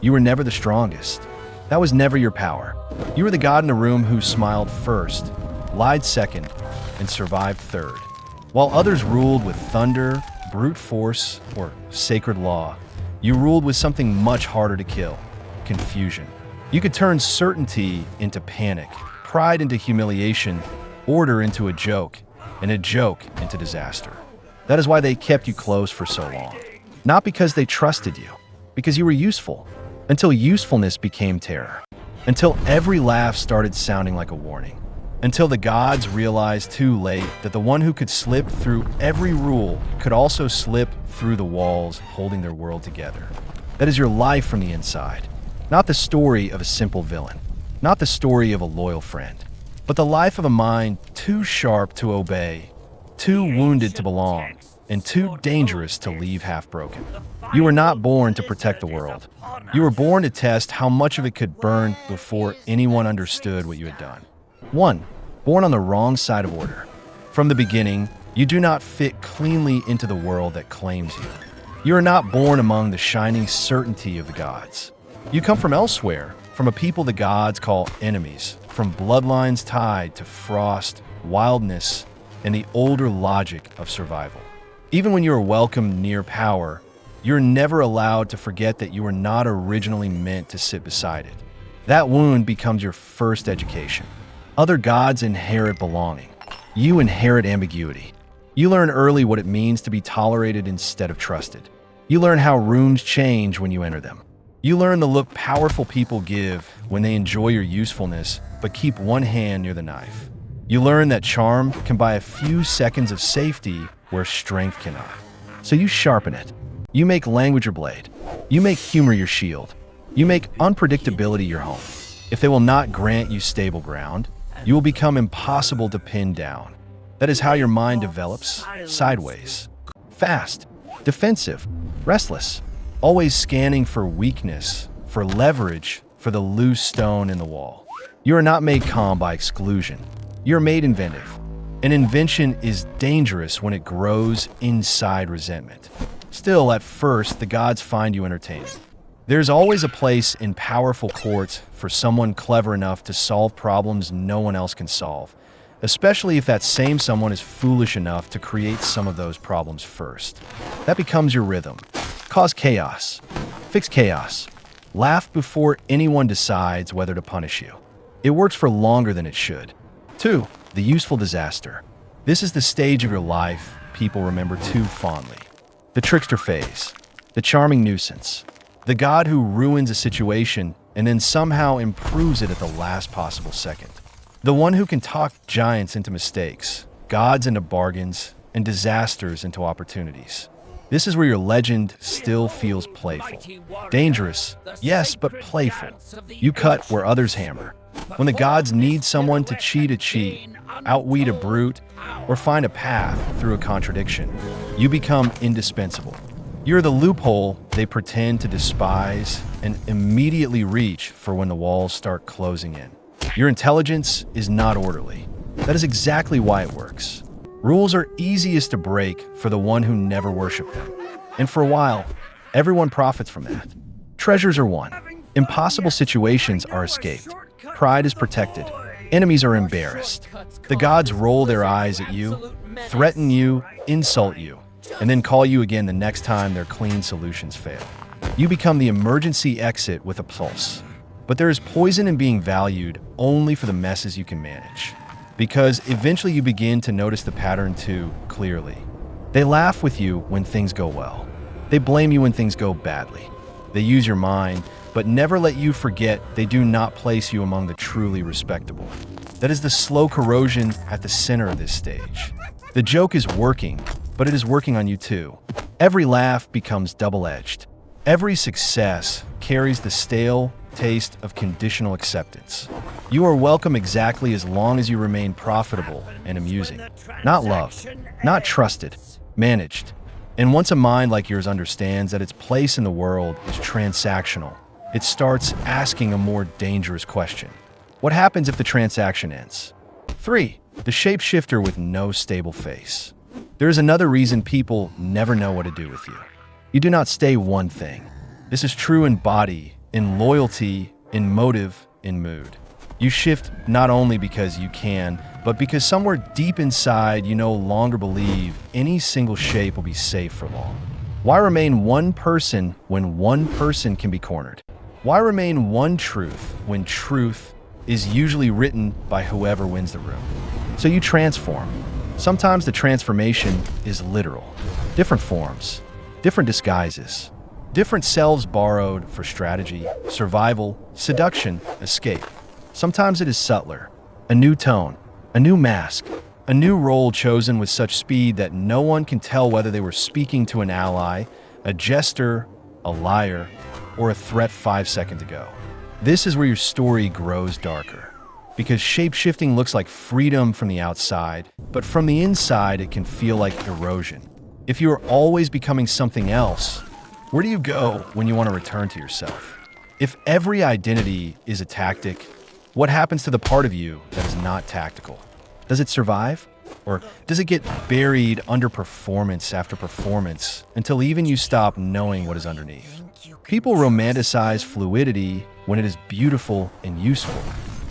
You were never the strongest. That was never your power. You were the god in the room who smiled first, lied second, and survived third. While others ruled with thunder, brute force, or sacred law, you ruled with something much harder to kill: confusion. You could turn certainty into panic, pride into humiliation, order into a joke, and a joke into disaster. That is why they kept you close for so long. Not because they trusted you, because you were useful, until usefulness became terror, until every laugh started sounding like a warning, until the gods realized too late that the one who could slip through every rule could also slip through the walls holding their world together. That is your life from the inside, not the story of a simple villain, not the story of a loyal friend, but the life of a mind too sharp to obey, too wounded to belong, and too dangerous to leave half-broken. You were not born to protect the world. You were born to test how much of it could burn before anyone understood what you had done. 1. Born on the wrong side of order. From the beginning, you do not fit cleanly into the world that claims you. You are not born among the shining certainty of the gods. You come from elsewhere, from a people the gods call enemies, from bloodlines tied to frost, wildness, and the older logic of survival. Even when you are welcomed near power, you're never allowed to forget that you were not originally meant to sit beside it. That wound becomes your first education. Other gods inherit belonging. You inherit ambiguity. You learn early what it means to be tolerated instead of trusted. You learn how rooms change when you enter them. You learn the look powerful people give when they enjoy your usefulness but keep one hand near the knife. You learn that charm can buy a few seconds of safety where strength cannot. So you sharpen it. You make language your blade. You make humor your shield. You make unpredictability your home. If they will not grant you stable ground, you will become impossible to pin down. That is how your mind develops: sideways, fast, defensive, restless, always scanning for weakness, for leverage, for the loose stone in the wall. You are not made calm by exclusion. You are made inventive. An invention is dangerous when it grows inside resentment. Still, at first, the gods find you entertaining. There's always a place in powerful courts for someone clever enough to solve problems no one else can solve, especially if that same someone is foolish enough to create some of those problems first. That becomes your rhythm. Cause chaos. Fix chaos. Laugh before anyone decides whether to punish you. It works for longer than it should. 2. The useful disaster. This is the stage of your life people remember too fondly. The trickster phase. The charming nuisance. The god who ruins a situation and then somehow improves it at the last possible second. The one who can talk giants into mistakes, gods into bargains, and disasters into opportunities. This is where your legend still feels playful. Dangerous, yes, but playful. You cut where others hammer. When the gods need someone to cheat a cheat, outweed a brute, or find a path through a contradiction, you become indispensable. You're the loophole they pretend to despise and immediately reach for when the walls start closing in. Your intelligence is not orderly. That is exactly why it works. Rules are easiest to break for the one who never worshipped them. And for a while, everyone profits from that. Treasures are won. Impossible situations are escaped. Pride is protected. Enemies are embarrassed. The gods roll their eyes at you, threaten you, insult you, and then call you again the next time their clean solutions fail. You become the emergency exit with a pulse. But there is poison in being valued only for the messes you can manage. Because eventually you begin to notice the pattern too clearly. They laugh with you when things go well. They blame you when things go badly. They use your mind, but never let you forget they do not place you among the truly respectable. That is the slow corrosion at the center of this stage. The joke is working, but it is working on you too. Every laugh becomes double-edged. Every success carries the stale taste of conditional acceptance. You are welcome exactly as long as you remain profitable and amusing. Not loved, not trusted, managed. And once a mind like yours understands that its place in the world is transactional, it starts asking a more dangerous question. What happens if the transaction ends? 3. The shapeshifter with no stable face. There is another reason people never know what to do with you. You do not stay one thing. This is true in body in loyalty, in motive, in mood. You shift not only because you can, but because somewhere deep inside you no longer believe any single shape will be safe for long. Why remain one person when one person can be cornered? Why remain one truth when truth is usually written by whoever wins the room? So you transform. Sometimes the transformation is literal. Different forms, different disguises, different selves borrowed for strategy, survival, seduction, escape. Sometimes it is subtler, a new tone, a new mask, a new role chosen with such speed that no one can tell whether they were speaking to an ally, a jester, a liar, or a threat 5 seconds ago. This is where your story grows darker. Because shape-shifting looks like freedom from the outside, but from the inside it can feel like erosion. If you are always becoming something else, where do you go when you want to return to yourself? If every identity is a tactic, what happens to the part of you that is not tactical? Does it survive? Or does it get buried under performance after performance until even you stop knowing what is underneath? People romanticize fluidity when it is beautiful and useful.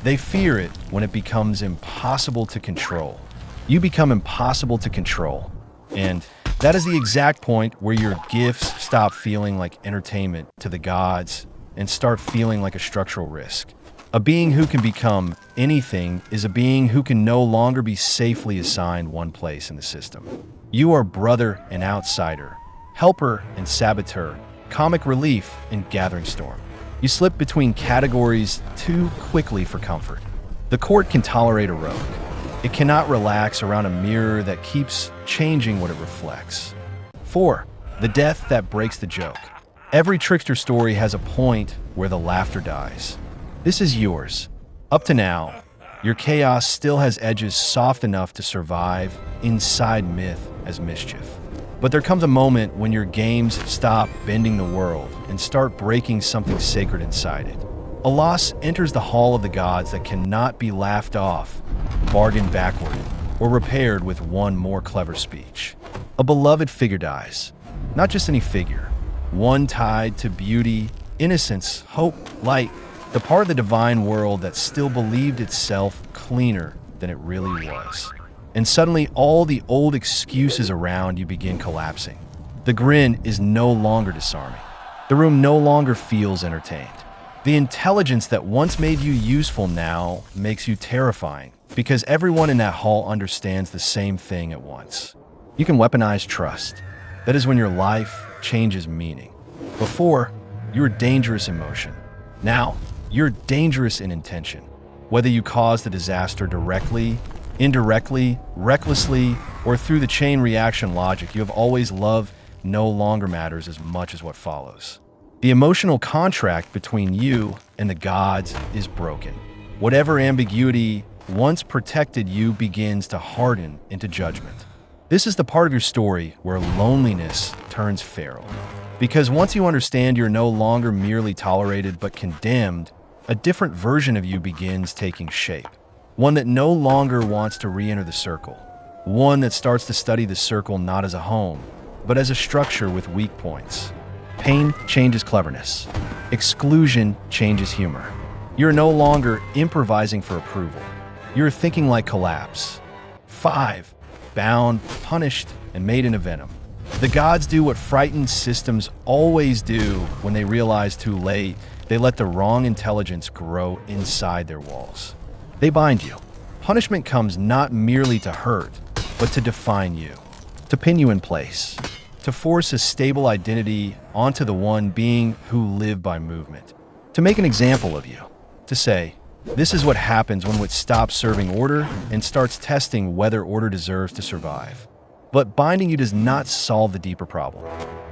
They fear it when it becomes impossible to control. You become impossible to control. And that is the exact point where your gifts stop feeling like entertainment to the gods and start feeling like a structural risk. A being who can become anything is a being who can no longer be safely assigned one place in the system. You are brother and outsider, helper and saboteur, comic relief and gathering storm. You slip between categories too quickly for comfort. The court can tolerate a rogue. It cannot relax around a mirror that keeps changing what it reflects. 4. The death that breaks the joke. Every trickster story has a point where the laughter dies. This is yours. Up to now, your chaos still has edges soft enough to survive inside myth as mischief. But there comes a moment when your games stop bending the world and start breaking something sacred inside it. A loss enters the hall of the gods that cannot be laughed off, bargained backward, or repaired with one more clever speech. A beloved figure dies. Not just any figure. One tied to beauty, innocence, hope, light, the part of the divine world that still believed itself cleaner than it really was. And suddenly all the old excuses around you begin collapsing. The grin is no longer disarming. The room no longer feels entertained. The intelligence that once made you useful now makes you terrifying, because everyone in that hall understands the same thing at once. You can weaponize trust. That is when your life changes meaning. Before, you were dangerous in motion. Now, you're dangerous in intention. Whether you cause the disaster directly, indirectly, recklessly, or through the chain reaction logic you have always loved no longer matters as much as what follows. The emotional contract between you and the gods is broken. Whatever ambiguity once protected you begins to harden into judgment. This is the part of your story where loneliness turns feral. Because once you understand you're no longer merely tolerated but condemned, a different version of you begins taking shape. One that no longer wants to re-enter the circle. One that starts to study the circle not as a home, but as a structure with weak points. Pain changes cleverness. Exclusion changes humor. You're no longer improvising for approval. You're thinking like collapse. 5. Bound, punished, and made into venom. The gods do what frightened systems always do when they realize too late. They let the wrong intelligence grow inside their walls. They bind you. Punishment comes not merely to hurt, but to define you, to pin you in place, to force a stable identity onto the one being who lived by movement, to make an example of you, to say, this is what happens when wit stops serving order and starts testing whether order deserves to survive. But binding you does not solve the deeper problem.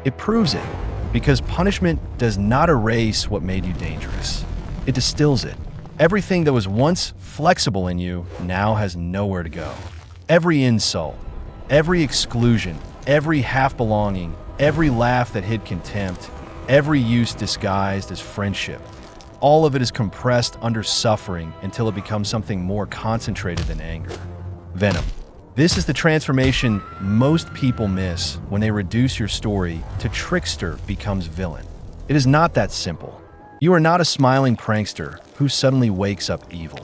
It proves it, because punishment does not erase what made you dangerous. It distills it. Everything that was once flexible in you now has nowhere to go. Every insult, every exclusion, every half-belonging, every laugh that hid contempt, every use disguised as friendship, all of it is compressed under suffering until it becomes something more concentrated than anger. Venom. This is the transformation most people miss when they reduce your story to trickster becomes villain. It is not that simple. You are not a smiling prankster who suddenly wakes up evil.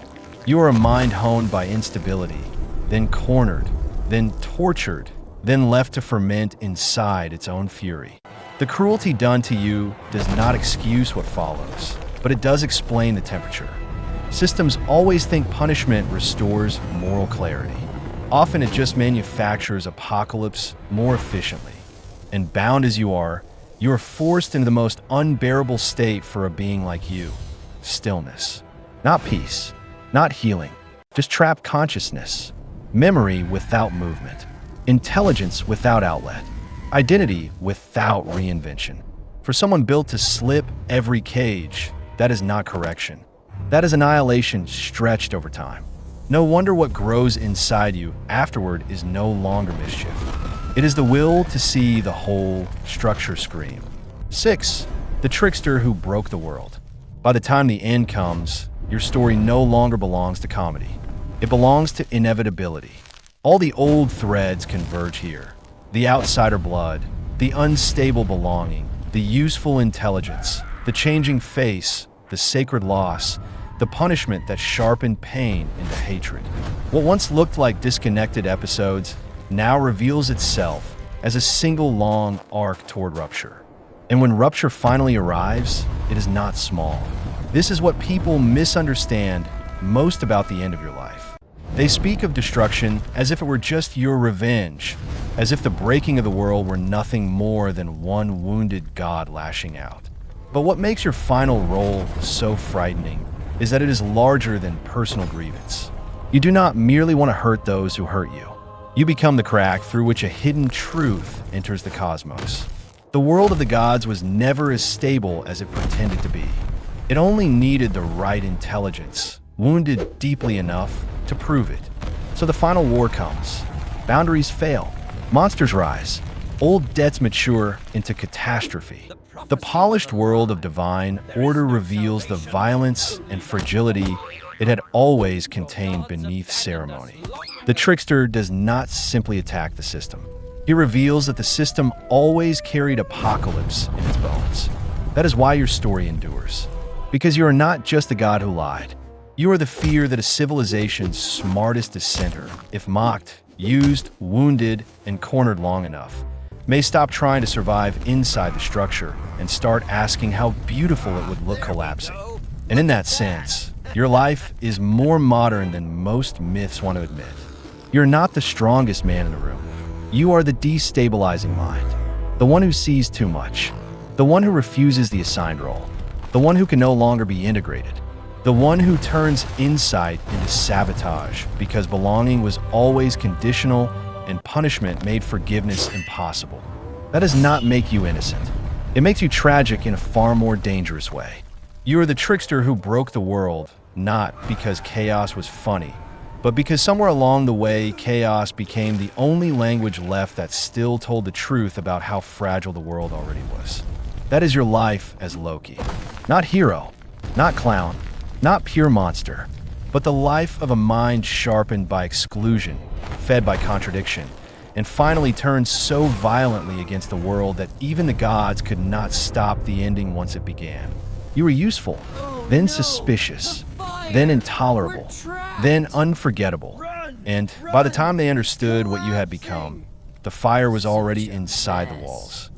You are a mind honed by instability, then cornered, then tortured, then left to ferment inside its own fury. The cruelty done to you does not excuse what follows, but it does explain the temperature. Systems always think punishment restores moral clarity. Often it just manufactures apocalypse more efficiently. And bound as you are forced into the most unbearable state for a being like you. Stillness. Not peace. Not healing. Just trapped consciousness. Memory without movement. Intelligence without outlet. Identity without reinvention. For someone built to slip every cage, that is not correction. That is annihilation stretched over time. No wonder what grows inside you afterward is no longer mischief. It is the will to see the whole structure scream. 6. The trickster who broke the world. By the time the end comes, your story no longer belongs to comedy. It belongs to inevitability. All the old threads converge here. The outsider blood, the unstable belonging, the useful intelligence, the changing face, the sacred loss, the punishment that sharpened pain into hatred. What once looked like disconnected episodes now reveals itself as a single long arc toward rupture. And when rupture finally arrives, it is not small. This is what people misunderstand most about the end of your life. They speak of destruction as if it were just your revenge, as if the breaking of the world were nothing more than one wounded god lashing out. But what makes your final role so frightening is that it is larger than personal grievance. You do not merely want to hurt those who hurt you. You become the crack through which a hidden truth enters the cosmos. The world of the gods was never as stable as it pretended to be. It only needed the right intelligence, wounded deeply enough to prove it. So the final war comes. Boundaries fail. Monsters rise. Old debts mature into catastrophe. The polished world of divine order reveals the violence and fragility it had always contained beneath ceremony. The trickster does not simply attack the system. He reveals that the system always carried apocalypse in its bones. That is why your story endures. Because you are not just the god who lied. You are the fear that a civilization's smartest dissenter, if mocked, used, wounded, and cornered long enough, may stop trying to survive inside the structure and start asking how beautiful it would look collapsing. And in that sense, your life is more modern than most myths want to admit. You're not the strongest man in the room. You are the destabilizing mind, the one who sees too much, the one who refuses the assigned role, the one who can no longer be integrated, the one who turns insight into sabotage because belonging was always conditional and punishment made forgiveness impossible. That does not make you innocent. It makes you tragic in a far more dangerous way. You are the trickster who broke the world, not because chaos was funny, but because somewhere along the way, chaos became the only language left that still told the truth about how fragile the world already was. That is your life as Loki. Not hero, not clown, not pure monster, but the life of a mind sharpened by exclusion, fed by contradiction, and finally turned so violently against the world that even the gods could not stop the ending once it began. You were useful, then suspicious, then intolerable, then unforgettable. And by the time they understood what you had become, the fire was already inside the walls.